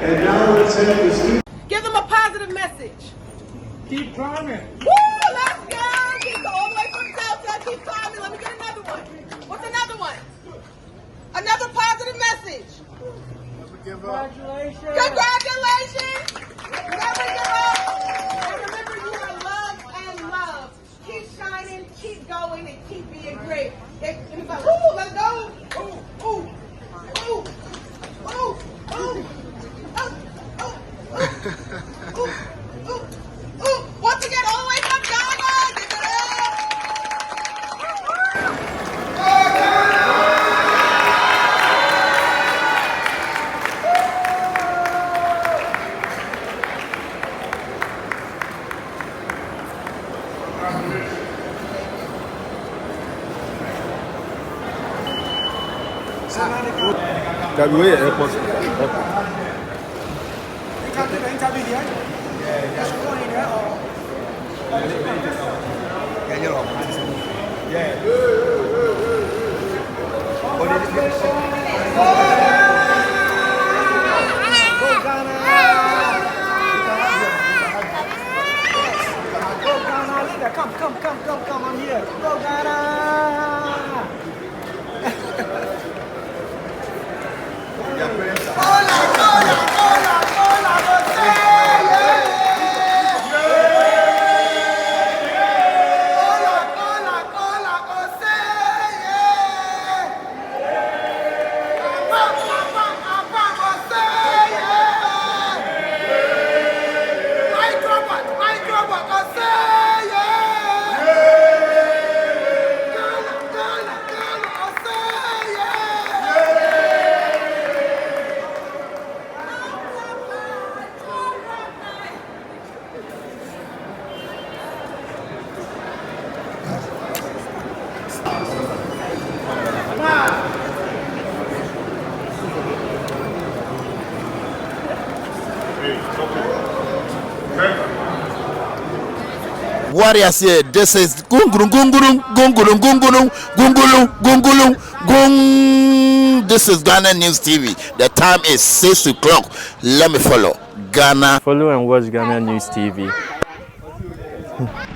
And now let's have the students. Give them a positive message. Keep climbing. Woo! Let's go! Keep all the way from Delta. Keep climbing. Let me get another one. What's another one? Another positive message. Congratulations. Congratulations! Never give up. And remember, you are loved and loved. Keep shining, keep going, and keep being great. It's like, ooh, let's go. Ooh, ooh, ooh, ooh, ooh. Once again, all the way from Ghana. Give it up. Can we airport? Come, I'm here. Go Ghana! Warriors here, this is gungulum gungulum gungulum gungulum gungulum gungulum gung. This is Ghana News TV. The time is 6 o'clock. Let me follow Ghana. Follow and watch Ghana News TV.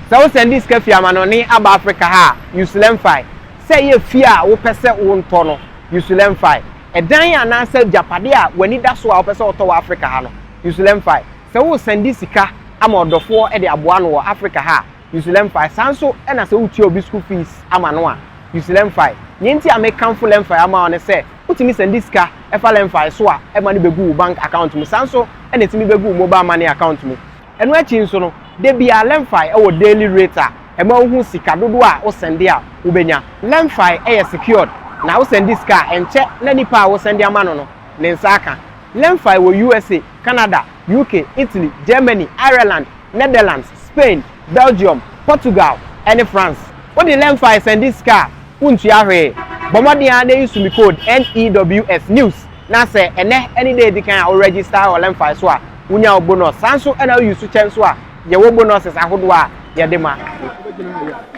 So send this cafe amanoni aba Africa ha. You fight. Say ye fear wo pese wo ntono. You fight. E dan ya na say Japade a wani da so a wo pese oto wa Africa ha no. You fight. So wo send this sika amodofo e de aboa no wo Africa ha. You fight. Sanso e na say wo tie obi school fees amano a. You fight. Nyenti a make cancel fight ama on say utimi send this sika e fa fight so a e ma ne begu bank account mu. Sanso e na timi begu mobile money account mu. Eno achi nso no de bia lemfi e wo daily rate a e ma hu sika dodo a wo sende a wo benya lemfi e secured na wo send this car enche na nipa a wo sende amano no ne nsaka lemfi wo USA, Canada, UK, Italy, Germany, Ireland, Netherlands, Spain, Belgium, Portugal and France. What the lemfi send this car untu ahwe bomodi a dey use me code NEWS news na say ene any day they can register or lemfi so a unya bonus sanso e na use chance so a ye wo bonuses ahodo a ye de ma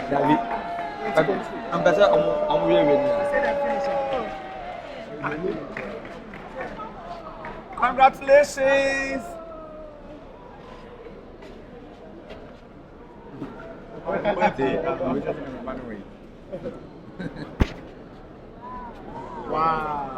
David. I'm better on Congratulations. Wow.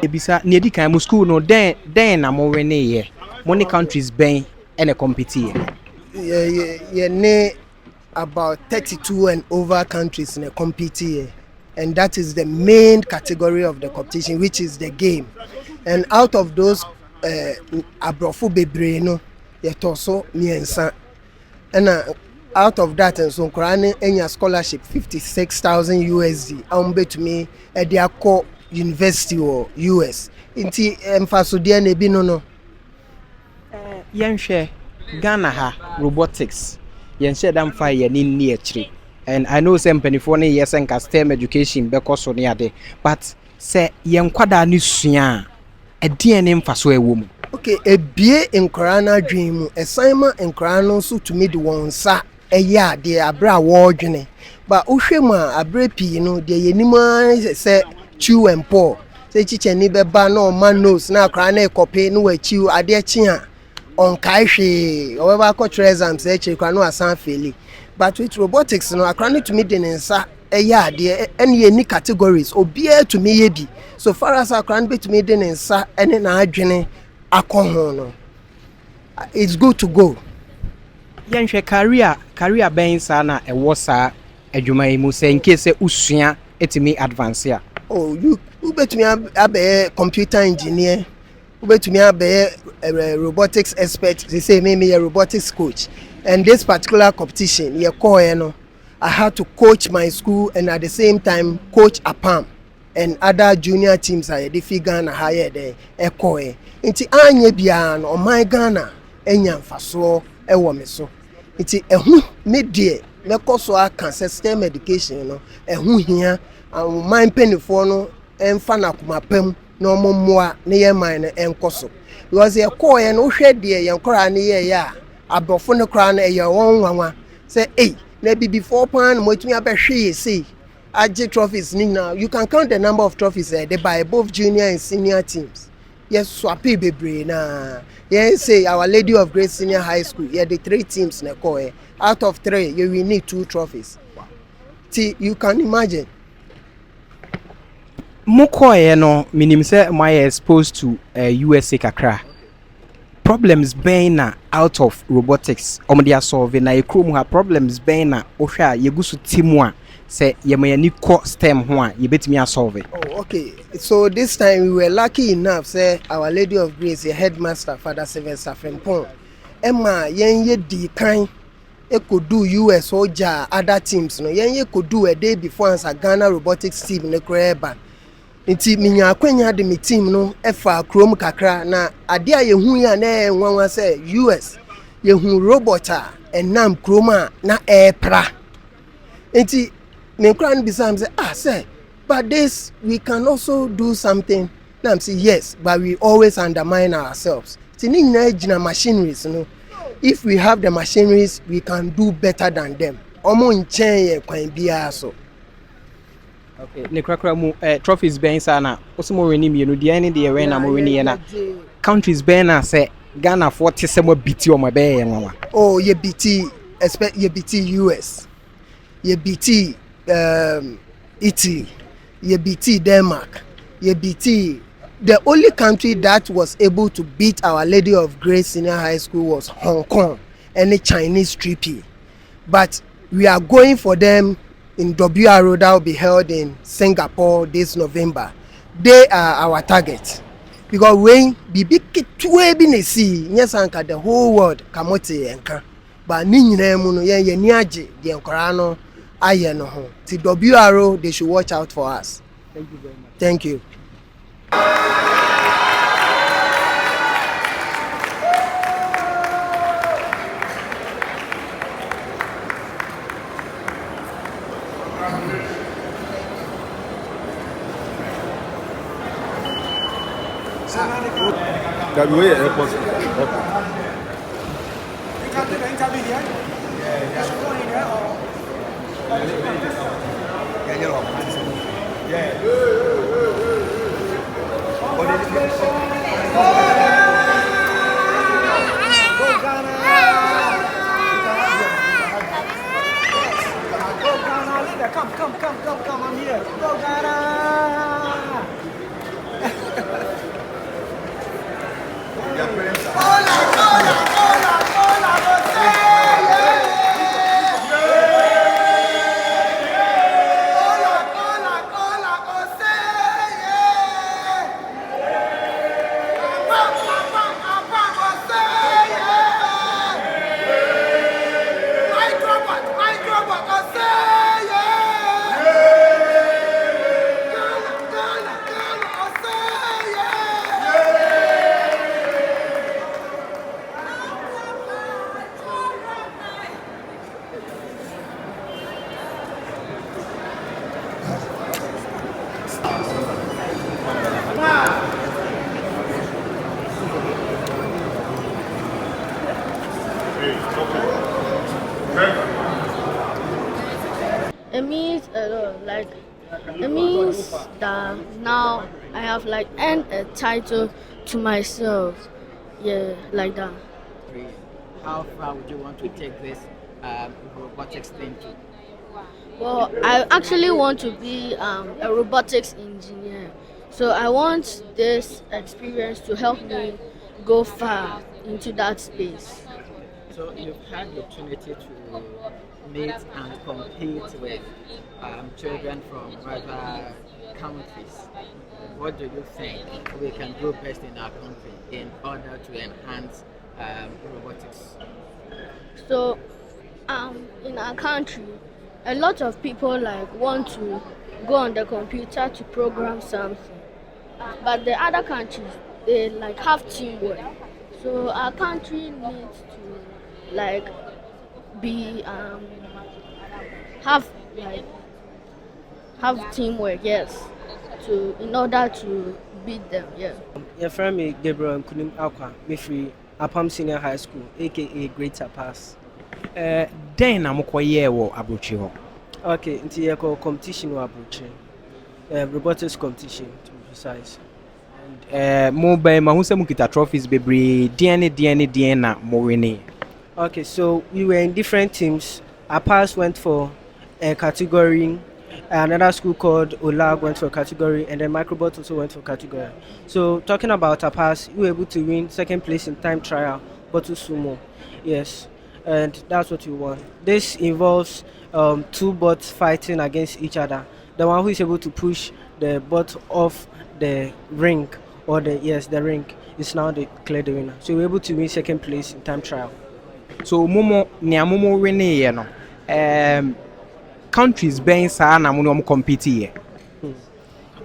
Ebisa ne di kan mu school no den na mo we ne ye money countries ben e na compete ye ne about 32 and over countries in a compete here. And that is the main category of the competition, which is the game. And out of those abrofo bebre no yetoso miensa. And out of that and so Korane enya scholarship 56,000 USD. Ambe to me Ediako University or US. Inti emfasodie na bi no. Yenhwe Ghana ha robotics. Yenhwe dam fa ye ni ni akire. And I know some penifo ne yes and STEM education because so near there. But say yenkwada ni sua e de ne mfaso ewo mu. Okay, ebie nkorana dream assignment nkorana so to me the one sa eya de abra wo dwene. But ohwem a abre pi no de yenima say chew and pour. Say chiche ni beba no man knows na korana ekope no wa chew ade chi a on kai hwe oba ko exams e chi korana asan feli. But with robotics no akrani to me the nsa eya de any any categories obia to me yebi. So far as akrani to me the nsa ene na adwene akon no, it's good to go. Yenhwe career ben sa na ewo sa adwuma yi mu say in case usua etimi advance ya. Oh, you bet me a computer engineer, you bet me a robotics expert. They say me a robotics coach. And this particular competition, I had to coach my school and at the same time coach APAM and other junior teams. I had Ghana higher there. Inti anye bian on my Ghana enyan faso ewomeso. Inti media mekoso aka STEM education no hia my penifo no emfa na kumapem no mommoa ne ye man enkoso. Because ye no hwe de ye nkora ne ye ya abofo ne kra na ye won wanwa say eh na be before pan motumi abehwe say age trophies ni now you can count the number of trophies they by both junior and senior teams. Yes, swapi bebre na. Yes, say Our Lady of Grace Senior High School. Yeah, the 3 teams na ko. Out of 3, you will need 2 trophies. See, you can imagine. Mokoye no minim say my exposed to USA kakra. Problems being out of robotics. Omodia solve na ekrom ha problems being na ohwa yegusu timwa. Say ye ko STEM ho a ye betimi solve it. Oh, okay. So this time we were lucky enough say Our Lady of Grace, the headmaster Father Sylvester Frempong. Emma ye di kan e could do US or other teams no. Ye could do a day before as a Ghana robotics team ne kreba. Nti minya kwenya de me team no efa krom kakra na ade a ye hu ya na enwanwa say US ye hu robota enam kroma na epra. Nti me kran bisam say but this we can also do something. Now I'm saying yes, but we always undermine ourselves. Tinina machineries, you know. If we have the machineries, we can do better than them. Omo nchen kwan bia so. Okay, ne krakra mu trophies ben sana. Osimo weni mienu de ene de we na mo weni na. Countries ben na say Ghana 40 semo biti o mo be ye nwa. Oh, ye biti expect ye biti US. Ye biti Italy. Ye biti Denmark. Ye biti. The only country that was able to beat Our Lady of Grace Senior High School was Hong Kong and the Chinese 3P. But we are going for them in WRO that will be held in Singapore this November. They are our target. Because when bibi kitwe bi na si, yes anka the whole world kamote enka. But ni nyina mu no ye ni age de enkora no aye no ho. Ti WRO they should watch out for us. Thank you very much. Thank you. That way airport. Come, I'm here. Go Ghana! Hola, hola, hola, hola, It means a lot. Like it means that now I have like earned a title to myself. Yeah, like that. How far would you want to take this robotics thing to? Well, I actually want to be a robotics engineer. So I want this experience to help me go far into that space. So you've had the opportunity to meet and compete with children from other countries. What do you think we can do best in our country in order to enhance robotics? So, in our country, a lot of people like want to go on the computer to program something, but the other countries they like have teamwork. So our country needs to like be have like have teamwork, yes, to in order to beat them, yeah. Your friend me Gabriel Nkunim Akwa, me free Apam Senior High School, aka Greater Pass. Den na mokɔyɛ wɔ abrokyire hɔ. Okay, into your competition or robotics competition to be precise. Mo bɛn ma ho sɛ mo kita trophies bebree deɛn na mo winning. Okay, so we were in different teams. Our pass went for a category, another school called Olag went for a category, and then Microbot also went for a category. So talking about our pass, we were able to win second place in time trial, Bottle Sumo. Yes, and that's what we won. This involves two bots fighting against each other. The one who is able to push the bot off the ring, or the ring, is now declared the winner. So we were able to win second place in time trial. So momo winning yɛ no. Countries bɛn saa na mo compete yɛ.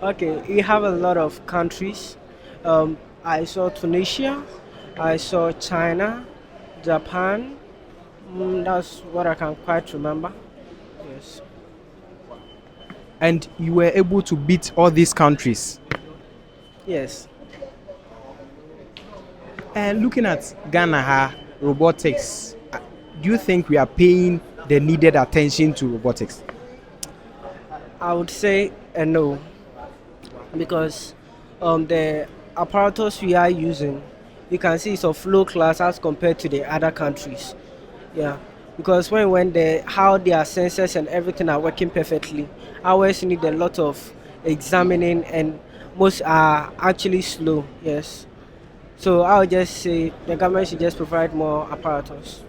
Okay, we have a lot of countries. I saw Tunisia, I saw China, Japan. That's what I can quite remember. Yes. And you were able to beat all these countries. Yes. And looking at Ghana robotics, do you think we are paying the needed attention to robotics? I would say no, because the apparatus we are using, you can see it's of low class as compared to the other countries. Yeah, because when how their sensors and everything are working perfectly, ours need a lot of examining, and most are actually slow. Yes. So I would just say the government should just provide more apparatus.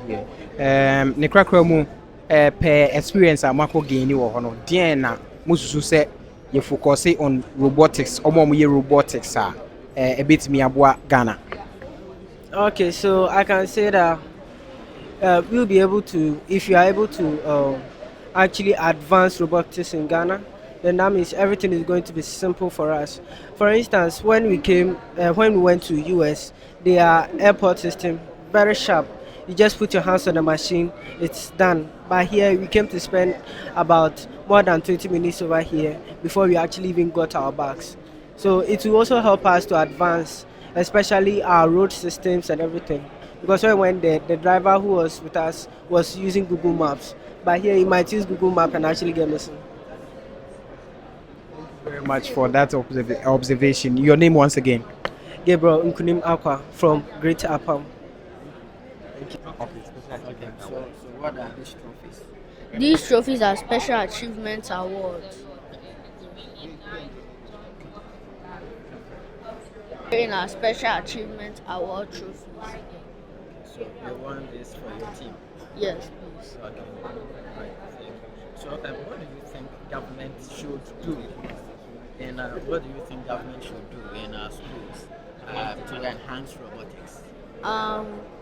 Ne krakra mu per experience a mako gain wɔ hɔ no deɛn na mususu sɛ you focus on robotics omo ye robotics a bit me aboa Ghana. Okay, so I can say that we'll be able to, if you are able to actually advance robotics in Ghana, then that means everything is going to be simple for us. For instance, when we went to US, their airport system very sharp. You just put your hands on the machine, it's done. But here we came to spend about more than 20 minutes over here before we actually even got our bags. So it will also help us to advance, especially our road systems and everything. Because when the driver who was with us was using Google Maps, but here he might use Google Maps and actually get missing. Thank you very much for that observation. Your name once again? Gabriel Nkunim Akwa from Greater Apam. Thank you. Okay. So what are these trophies? These trophies are Special Achievement Awards. In our Special Achievement Award trophies. So you won this for your team? Yes, please. Okay. Right. Thank you. So what do you think government should do? And what do you think government should do in our schools to enhance robotics?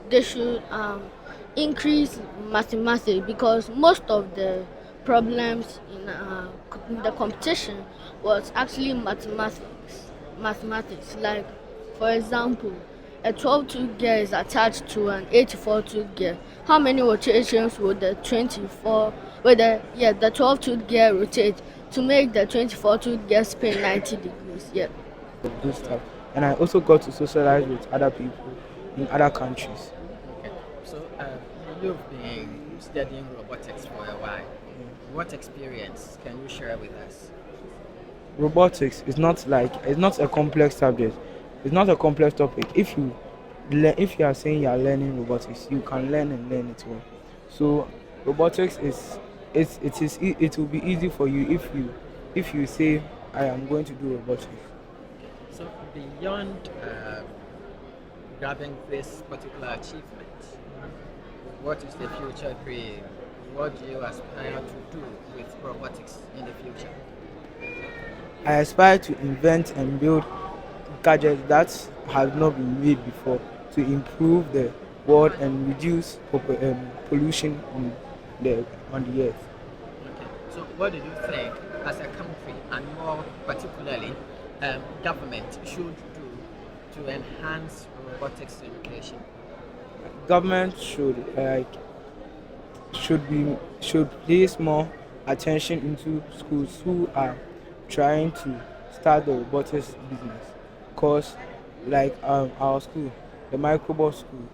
They should increase mathematics, because most of the problems in the competition was actually mathematics. Like, for example, a 12-tooth gear is attached to an 84-tooth gear. How many rotations would the 12-tooth gear rotate to make the 24-tooth gear spin 90 degrees? Yeah. Good stuff. And I also got to socialize with other people in other countries. Okay. So you've been studying robotics for a while. What experience can you share with us? Robotics is not a complex subject. It's not a complex topic. If you are saying you are learning robotics, you can learn and learn it well. So robotics it will be easy for you if you say I am going to do robotics. So beyond grabbing this particular achievement, what is the future dream? What do you aspire to do with robotics in the future? I aspire to invent and build gadgets that have not been made before to improve the world and reduce pollution on the earth. Okay. So what do you think as a country and more particularly government should do to enhance robotics education? Government should place more attention into schools who are trying to start the robotics business, cause like our school, the microbot school,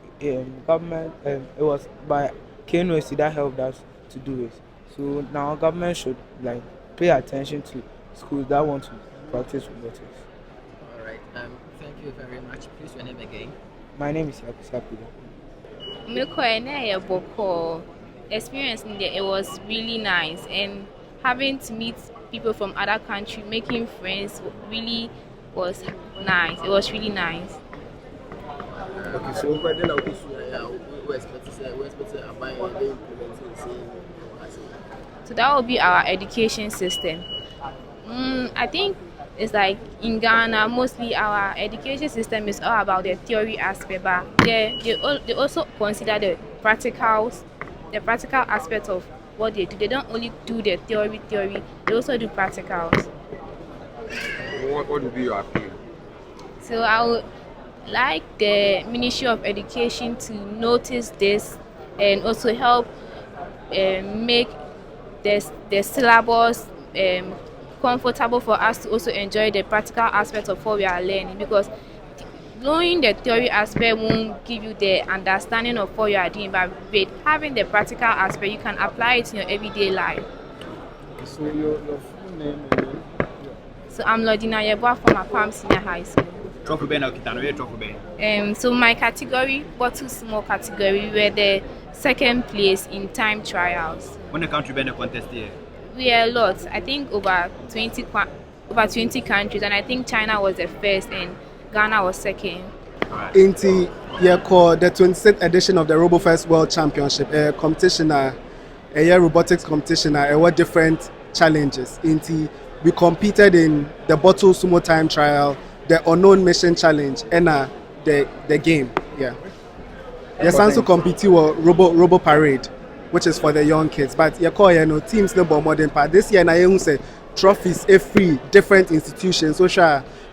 government it was by KNOC that helped us to do it. So now government should pay attention to schools that want to practice robotics. All right. Thank you very much. Please, your name again. My name is Yakusapi. Experience in there, it was really nice, and having to meet people from other countries, making friends really was nice. It was really nice. Okay, so So that would be our education system. I think it's like in Ghana, mostly our education system is all about the theory aspect, but they also consider the practical aspect of what they do. They don't only do the theory, they also do practicals. what would be your appeal? So I would like the Ministry of Education to notice this and also help make the syllabus comfortable for us to also enjoy the practical aspect of what we are learning, because knowing the theory aspect won't give you the understanding of what you are doing, but with having the practical aspect, you can apply it in your everyday life. So your full name and name? So I'm Lodina Yeboah from Apam Senior High School. Trophy Ben or Kitano, where trophy Ben? So my category, bottle small category, we were the second place in time trials. When the country Ben contest here? We are a lot. I think over 20 countries, and I think China was the first and Ghana was second. Inti called the 26th edition of the Robofest World Championship, a competition, a robotics competition, what different challenges. Inti we competed in the bottle sumo time trial, the unknown mission challenge, and the game. Yeah. Yes, also competed with Robo Parade, which is for the young kids. But teams no more than part. This year I say trophies free, different institutions. So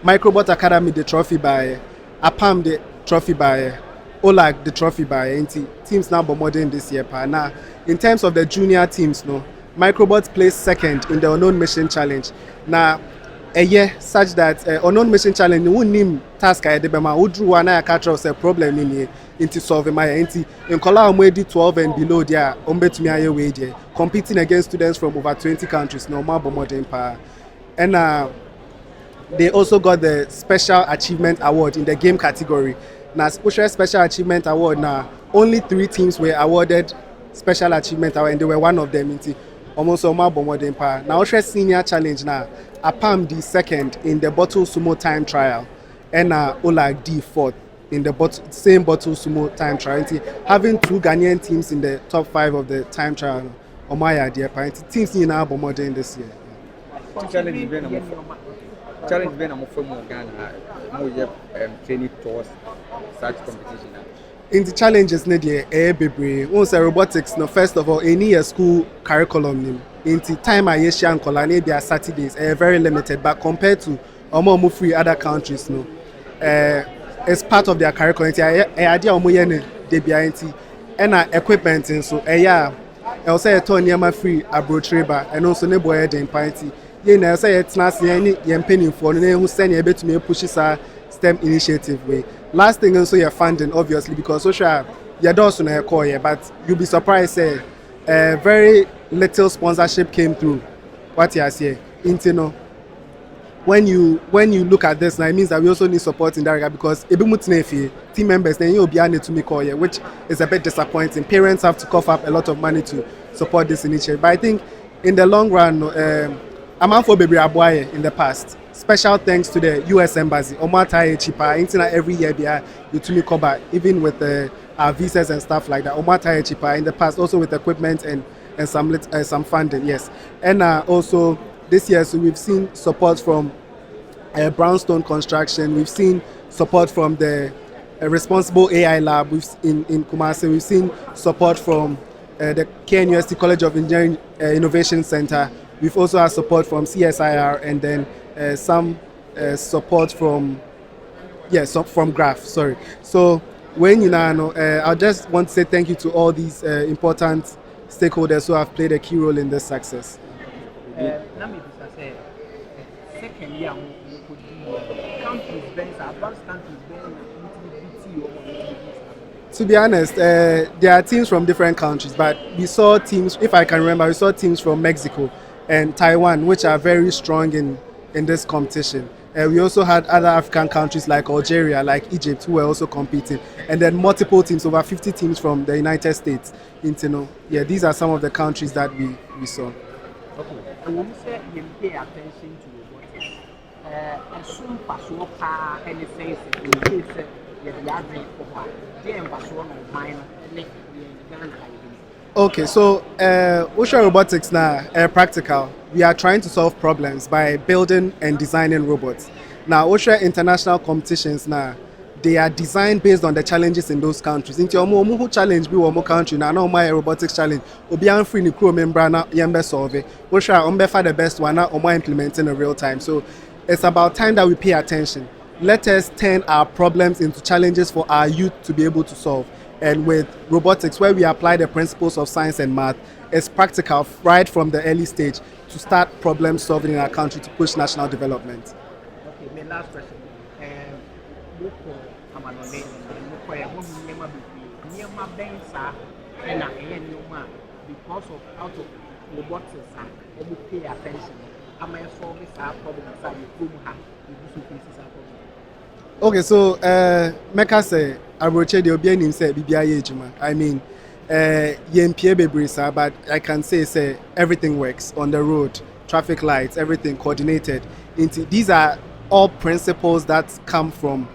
Microbot Academy the trophy by APAM the trophy by OLAG the trophy by teams now more than this year. Now in terms of the junior teams, Microbot placed second in the unknown mission challenge. Now a year such that unknown mission challenge won't name task I did who drew one I catch us a problem in into solving my in Kola 12 and below there competing against students from over 20 countries and they also got the special achievement award in the game category. Now special achievement award now only 3 teams were awarded special achievement award and they were one of them almost now senior challenge now APAM D second in the bottle sumo time trial and OLAG D fourth in the same bottle sumo time trial. Having 2 Ghanaian teams in the top 5 of the time trial teams in our modern this year. Challenge Ben from Ghana, training towards such competition. In the challenges once robotics first of all any school curriculum in the time I and Kolane Saturdays very limited, but compared to almost free other countries it's part of their curriculum. And equipment so I'll say a free abroad and also ne boy den party. I say it's not penny for who send you to me pushes STEM initiative way. Last thing also your funding obviously because social your doors on call but you'll be surprised very little sponsorship came through. What you say, Intino. When you look at this, now it means that we also need support in that regard because team members then you'll be able to make all year, which is a bit disappointing. Parents have to cough up a lot of money to support this initiative. But I think in the long run, I'm out for Baby Abuaye in the past. Special thanks to the US Embassy. Omata cheaper, internet every year you to me cover, even with our visas and stuff like that. Omata cheaper in the past, also with equipment and some funding, yes. And also this year, so we've seen support from Brownstone Construction. We've seen support from the Responsible AI Lab in Kumasi. We've seen support from the KNUST College of Engineering Innovation Center. We've also had support from CSIR and then some support from Graph. Sorry. So when you know, I just want to say thank you to all these important stakeholders who have played a key role in this success. To be honest, there are teams from different countries, but we saw teams, if I can remember, we saw teams from Mexico and Taiwan, which are very strong in this competition. We also had other African countries like Algeria, like Egypt, who were also competing. And then multiple teams, over 50 teams from the United States. Yeah, these are some of the countries that we saw. Okay. And when you say you pay attention to robotics, assume Pasua Pa and the face in case you have Okay, so Ocean Robotics now practical. We are trying to solve problems by building and designing robots. Now, Ocean international competitions now, they are designed based on the challenges in those countries. Into who challenge be one country now, no my robotics challenge. Obi free ni crew member na yembe solve. Ocean for the best one now or implementing in real time. So it's about time that we pay attention. Let us turn our problems into challenges for our youth to be able to solve. And with robotics, where we apply the principles of science and math, it's practical right from the early stage to start problem solving in our country to push national development. Okay, my last question. Because of out of robotics, pay attention. Am I solving our problems? Okay, so Mecca say Abroche de Obi Nim say BBI ejuma. I mean, YMPA bebrisa, but I can say everything works on the road, traffic lights, everything coordinated. These are all principles that come from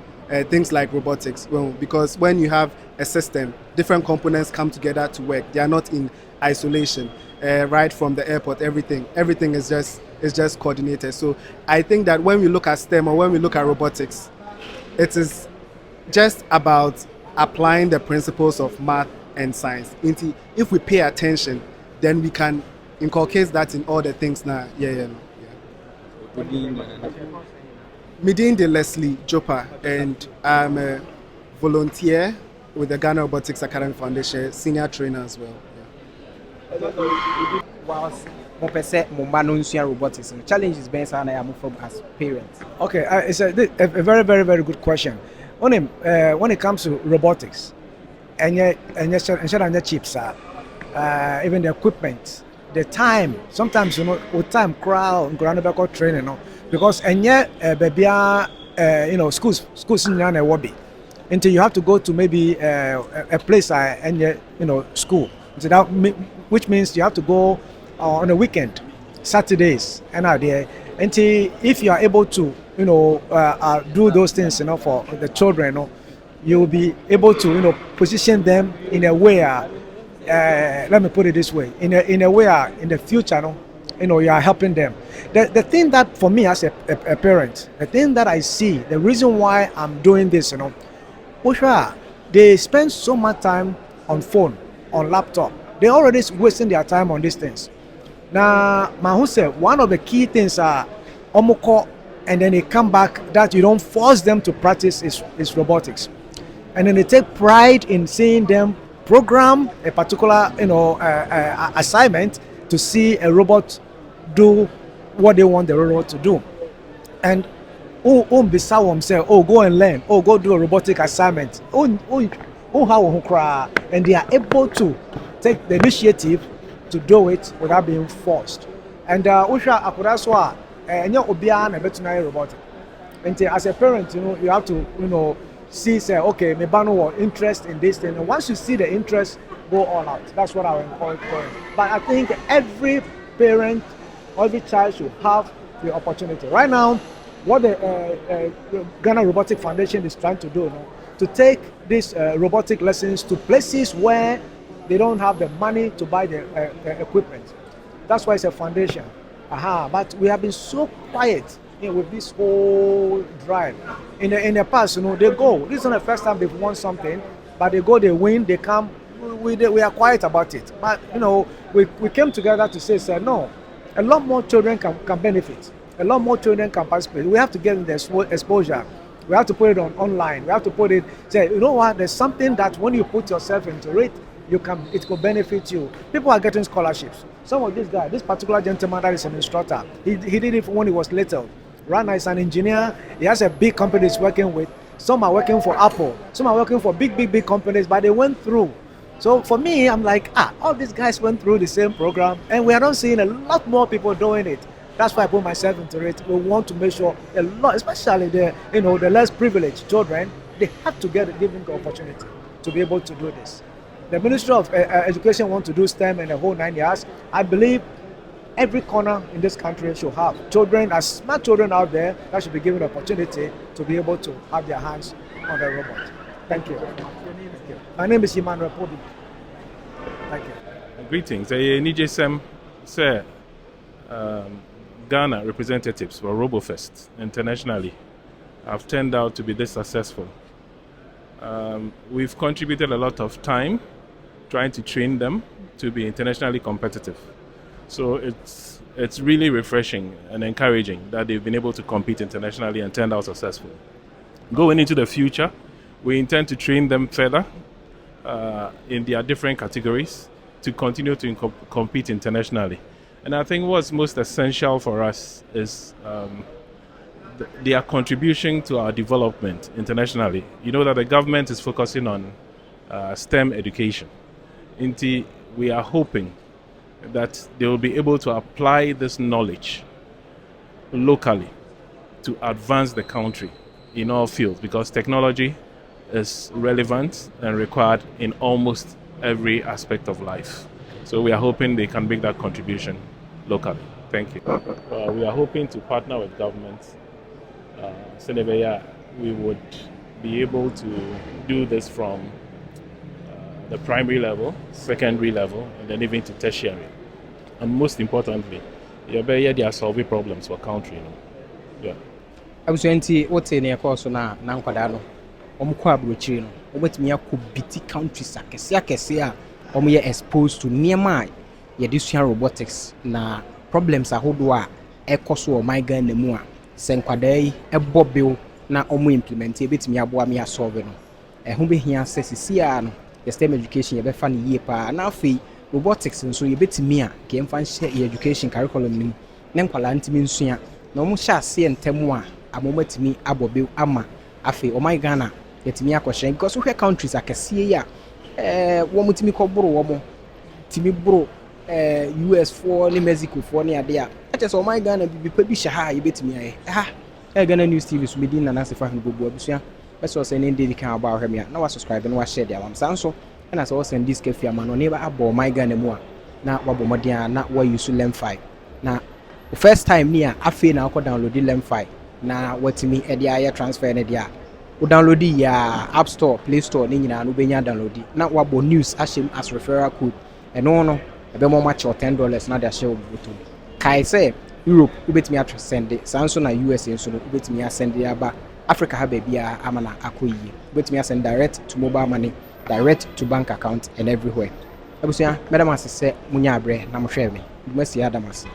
things like robotics. Well, because when you have a system, different components come together to work. They are not in isolation. Right from the airport, everything is just coordinated. So I think that when we look at STEM or when we look at robotics, it is just about applying the principles of math and science. If we pay attention, then we can inculcate that in all the things now. Midin de Leslie Jopa, and I'm a volunteer with the Ghana Robotics Academy Foundation, senior trainer as well. Whilst robotics, challenges based on as parents. Okay, it's a very, very, very good question. When it comes to robotics, and the chips, even the equipment, the time. Sometimes with time crowd ground training, because schools in a hobby until you have to go to maybe a place school. So that which means you have to go on a weekend, Saturdays, and out there. Until if you are able to, do those things, for the children, you will be able to, position them in a way. Let me put it this way: in a way, in the future, you are helping them. The thing that for me as a parent, the thing that I see, the reason why I'm doing this, they spend so much time on phone, on laptop. They're already wasting their time on these things. Now, Mahu said one of the key things are omoko, and then they come back that you don't force them to practice is robotics, and then they take pride in seeing them program a particular assignment to see a robot do what they want the robot to do, and say, go and learn, go do a robotic assignment, and they are able to take the initiative to do it without being forced. And Usha Akuraswa, Obian, and veterinary robotic. And as a parent, you have to, see, say, okay, me bano interest in this thing. And once you see the interest, go all out. That's what I will encourage parents. But I think every parent, every child should have the opportunity. Right now, what the Ghana Robotic Foundation is trying to do, to take these robotic lessons to places where they don't have the money to buy the equipment. That's why it's a foundation. But we have been so quiet with this whole drive. In the past, they go. This is not the first time they've won something, but they go, they win, they come. We are quiet about it. But we came together to say, no, a lot more children can benefit. A lot more children can participate. We have to get in the exposure. We have to put it online. We have to put it. Say, you know what? There's something that when you put yourself into it, it could benefit you. People are getting scholarships. Some of these guys, this particular gentleman that is an instructor, he did it when he was little. Right now, he's an engineer. He has a big company he's working with. Some are working for Apple. Some are working for big companies, but they went through. So for me, I'm like, all these guys went through the same program, and we are not seeing a lot more people doing it. That's why I put myself into it. We want to make sure a lot, especially the less privileged children, they have to get given the opportunity to be able to do this. The Ministry of Education wants to do STEM in the whole 9 years. I believe every corner in this country should have children, as smart children out there, that should be given the opportunity to be able to have their hands on the robot. Thank you. My name is Emmanuel Pobi. Thank you. Greetings. Nijesem, sir. Ghana representatives for Robofest internationally have turned out to be this successful. We've contributed a lot of time trying to train them to be internationally competitive. So it's really refreshing and encouraging that they've been able to compete internationally and turned out successful. Going into the future, we intend to train them further in their different categories to continue to compete internationally. And I think what's most essential for us is their contribution to our development internationally. You know that the government is focusing on STEM education. Indeed, we are hoping that they will be able to apply this knowledge locally to advance the country in all fields, because technology is relevant and required in almost every aspect of life. So we are hoping they can make that contribution locally. Thank you. We are hoping to partner with governments. We would be able to do this from the primary level, secondary level, and then even to tertiary. And most importantly, they are solving problems for country. Yeah. I was going to what's in your course now, Nankadano. Omquabruchino, Ometmia could beat countries, Kasia, exposed to near my Yadusian robotics. Na problems are Hodua, Ecoso or my gun, the Mua, Senquadei, a Bobil, na Omu implement a bit me aboamia solving. A home here says, Siano, the STEM education, you be funny year pa, now fee robotics, and so you bet me, came fan share education curriculum, Nanqualanti Minsuya, no more shall see and Temua, a moment me, Abobil, Ama, Afe, or my Ghana. Yet me a question because we have countries like Sia, woman to me called Bro, Timmy Bro, US for Mexico for near there. I just saw my gun and be published high, you bet me. Ghana News TV is within and answer for him. That's what saying David can about him. Now I subscribe and watch share the alarm sound and as I was send this cafe man or never about my gun and more. Now what Modia, not where you should learn fight. Now, first time near I feel now go download the learn fight. Now what to me at transfer and download the App Store, Play Store, Nina, and Ubenya download. Not what news as referral code. And no, a bit more much or $10, not a show. Kai say Europe, you bet me to send it. Samsung and USA, so you bet me to send the Abba Africa have baby Amana Akuyi. Bet me to send direct to mobile money, direct to bank account, and everywhere. Abusia, Madam say Munyabre, Namushe me. You must see Adamas.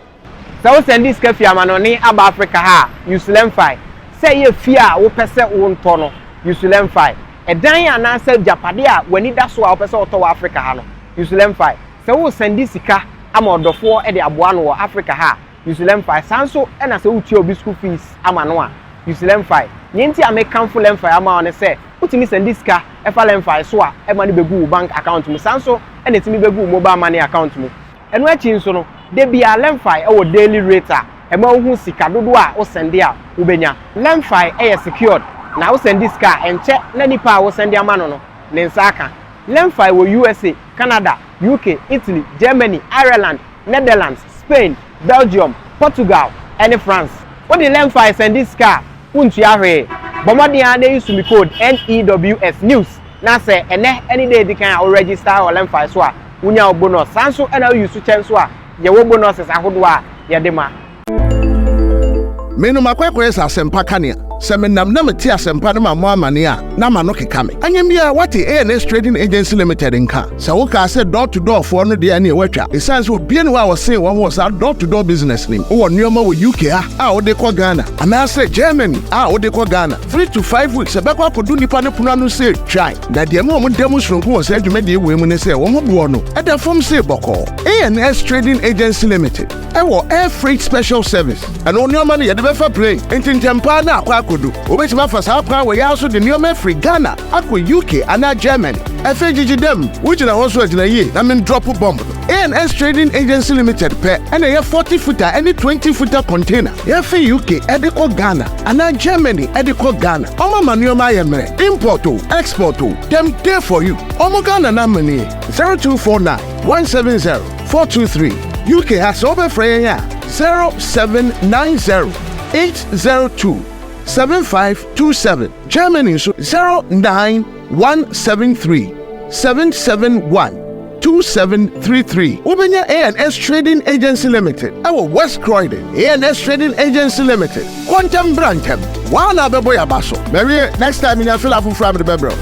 So send this cafe Amanoni Abba Africa ha, you slam fight. Say ye fear wo pese won tono you should learn fight e dan ya na say japadia wani da so wo pese oto wa Africa ha no you should learn fight say wo send sika amodofo e de aboa no wo Africa ha you should learn fight sanso e na say wo tie obi school fees ama no a you should learn fight nyenti American full learn fight ama on say utimi send sika e fa learn fight so a e ma ni begu bank account mu sanso e na timi begu mobile money account mu eno achi nso no de bia lemfi e wo daily rate a e ma hu sika dodo a wo sende a wo benya lemfi e secured na wo send sika enche na nipa a wo sende ama no ne nsa aka lemfi wo USA Canada UK Italy Germany Ireland Netherlands Spain Belgium Portugal and France what the lemfi send sika untu ahwe bomodi a dey use me code NEWS news na say ene any day dikan a register or lemfi so a unya bonus sanso na use chance so a ye wo bonuses ahodo a ye de ma menu makwekwe sa sempa kania semenam na meti asempa na mamo amane a na ma no keka me anyem bia wati ANS Trading Agency Limited nka se wo ka se door to door for no de na watwa esanse obie ne wa wo se wo ho sa door to door business nim wo nneoma wo UK a wo de ko Ghana ana se Germany a wo de ko Ghana 3 to 5 weeks ebekwa kodu nipa ne punu anu se try na de mo mo demo sronko wo se adwuma de we mu ne se wo ho bo no e da fom se boko ANS Trading Agency Limited e wo air freight special service and nneoma ne ye de be fa plane entintempa na akwa kodu obetima fa sa pa we ya so de nneoma free Ghana akwa UK ana Germany FGG dem which na also agina ye na men drop bomb ANS Trading Agency Limited pe and a 40 footer any 20 footer container ya fi UK ediko Ghana ana Germany ediko Ghana omo manuoma ye mere import o export o dem there for you omo Ghana na money 0249 170 423 UK has over free 0790 802 7527 Germany 09173 771 2733 Ubenya ANS Trading Agency Limited our West Croydon ANS Trading Agency Limited Quantum Brantam Wana Beboya Basso maybe next time in your fill up from the bebro